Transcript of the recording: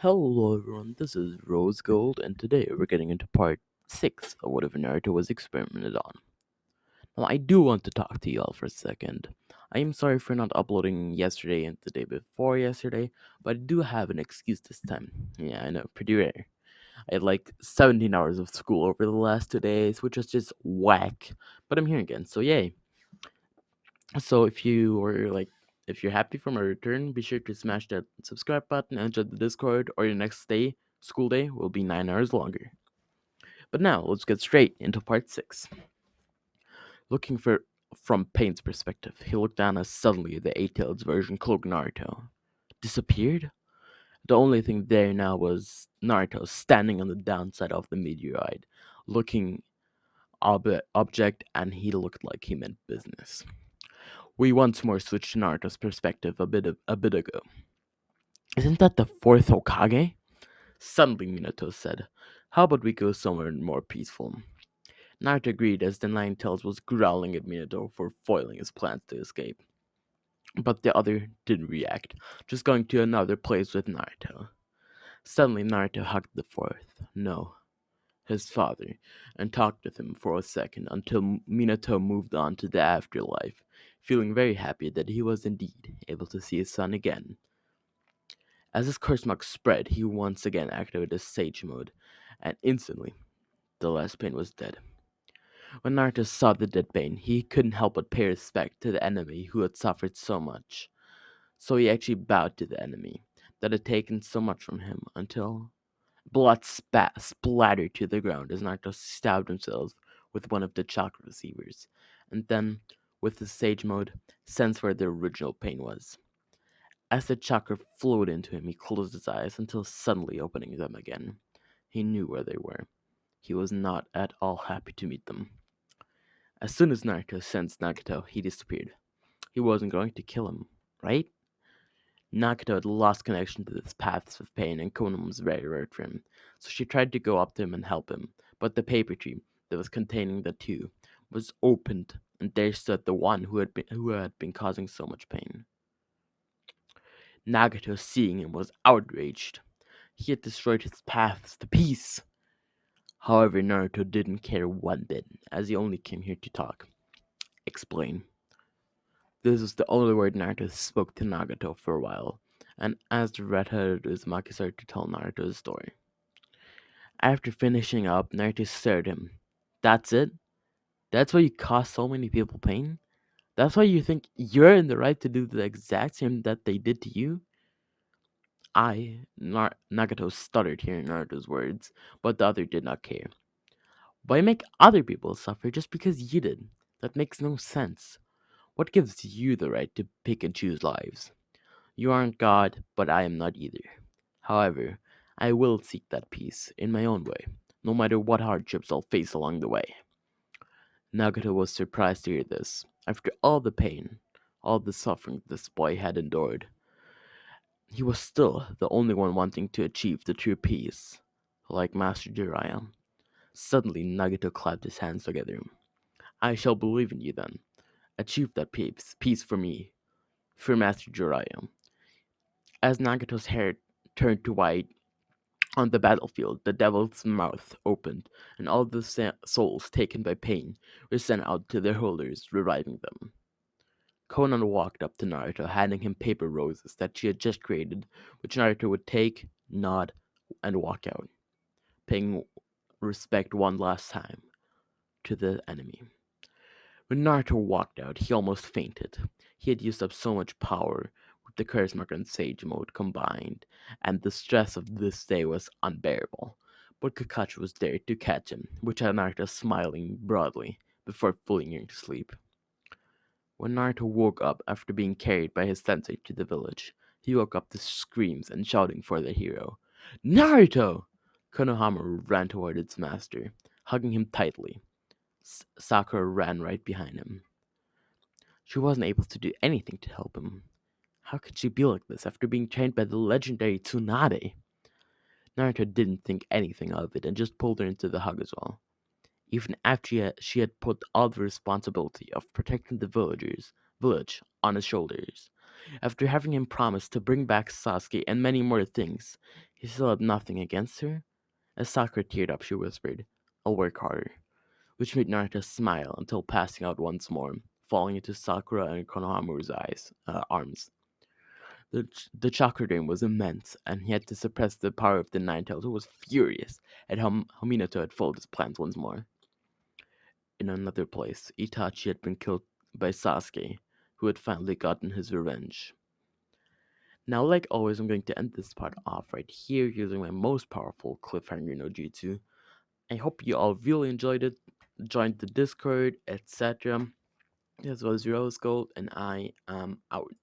Hello everyone, this is Rose Gold, and today we're getting into part 6 of whatever Naruto was experimented on. Now, I do want to talk to you all for a second. I am sorry for not uploading yesterday and the day before yesterday, but I do have an excuse this time. Yeah, I know, pretty rare. I had like 17 hours of school over the last 2 days, which was just whack, but I'm here again, so yay. So if you're happy for my return, be sure to smash that subscribe button and join the Discord, or your next school day, will be 9 hours longer. But now let's get straight into part 6. Looking for from Pain's perspective, he looked down as suddenly the eight-tailed version cloaked Naruto disappeared. The only thing there now was Naruto standing on the downside of the meteorite, looking object, and he looked like he meant business. We once more switched to Naruto's perspective a bit ago. Isn't that the fourth Hokage? Suddenly Minato said, how about we go somewhere more peaceful? Naruto agreed as the Nine Tails was growling at Minato for foiling his plans to escape. But the other didn't react, just going to another place with Naruto. Suddenly Naruto hugged the fourth, no, his father, and talked with him for a second until Minato moved on to the afterlife, feeling very happy that he was indeed able to see his son again. As his curse mark spread, he once again activated his Sage mode, and instantly, the last Pain was dead. When Naruto saw the dead Pain, he couldn't help but pay respect to the enemy who had suffered so much. So he actually bowed to the enemy that had taken so much from him until blood splattered to the ground as Naruto stabbed himself with one of the chakra receivers, and then, with the Sage mode, sensed where the original Pain was. As the chakra flowed into him, he closed his eyes until suddenly opening them again. He knew where they were. He was not at all happy to meet them. As soon as Naruto sensed Nagato, he disappeared. He wasn't going to kill him, right? Nagato had lost connection to the paths of pain, and Konan was very worried for him. So she tried to go up to him and help him, but the paper tree that was containing the two was opened, and there stood the one who had been causing so much pain. Nagato, seeing him, was outraged. He had destroyed his paths to peace. However, Naruto didn't care one bit, as he only came here to talk. Explain. This was the only word Naruto spoke to Nagato for a while, and as the red-headed Uzumaki started to tell Naruto his story. After finishing up, Naruto stared at him. That's it? That's why you caused so many people pain? That's why you think you're in the right to do the exact same that they did to you? Nagato stuttered hearing Naruto's words, but the other did not care. Why make other people suffer just because you did? That makes no sense. What gives you the right to pick and choose lives? You aren't God, but I am not either. However, I will seek that peace in my own way, no matter what hardships I'll face along the way. Nagato was surprised to hear this. After all the pain, all the suffering this boy had endured, he was still the only one wanting to achieve the true peace, like Master Jiraiya. Suddenly, Nagato clapped his hands together. I shall believe in you then. Achieve that peace for me, for Master Jiraiya. As Nagato's hair turned to white on the battlefield, the devil's mouth opened, and all the souls taken by pain were sent out to their holders, reviving them. Conan walked up to Naruto, handing him paper roses that she had just created, which Naruto would take, nod, and walk out, paying respect one last time to the enemy. When Naruto walked out, he almost fainted. He had used up so much power with the Curse Mark and Sage mode combined, and the stress of this day was unbearable. But Kakashi was there to catch him, which had Naruto smiling broadly before pulling him to sleep. When Naruto woke up after being carried by his sensei to the village, he woke up to screams and shouting for the hero. Naruto! Konohama ran toward its master, hugging him tightly. Sakura ran right behind him. She wasn't able to do anything to help him. How could she be like this after being trained by the legendary Tsunade? Naruto didn't think anything of it and just pulled her into the hug as well. Even after she had put all the responsibility of protecting the village on his shoulders, After having him promise to bring back Sasuke and many more things, he still had nothing against her. As Sakura teared up, she whispered, "I'll work harder," which made Naruto smile until passing out once more, falling into Sakura and Konohamaru's arms. The chakra drain was immense, and he had to suppress the power of the Nine-Tails, who was furious at how Minato had foiled his plans once more. In another place, Itachi had been killed by Sasuke, who had finally gotten his revenge. Now, like always, I'm going to end this part off right here using my most powerful cliffhanger no jutsu. I hope you all really enjoyed it, joined the Discord, etc. This was Rose Gold, and I am out.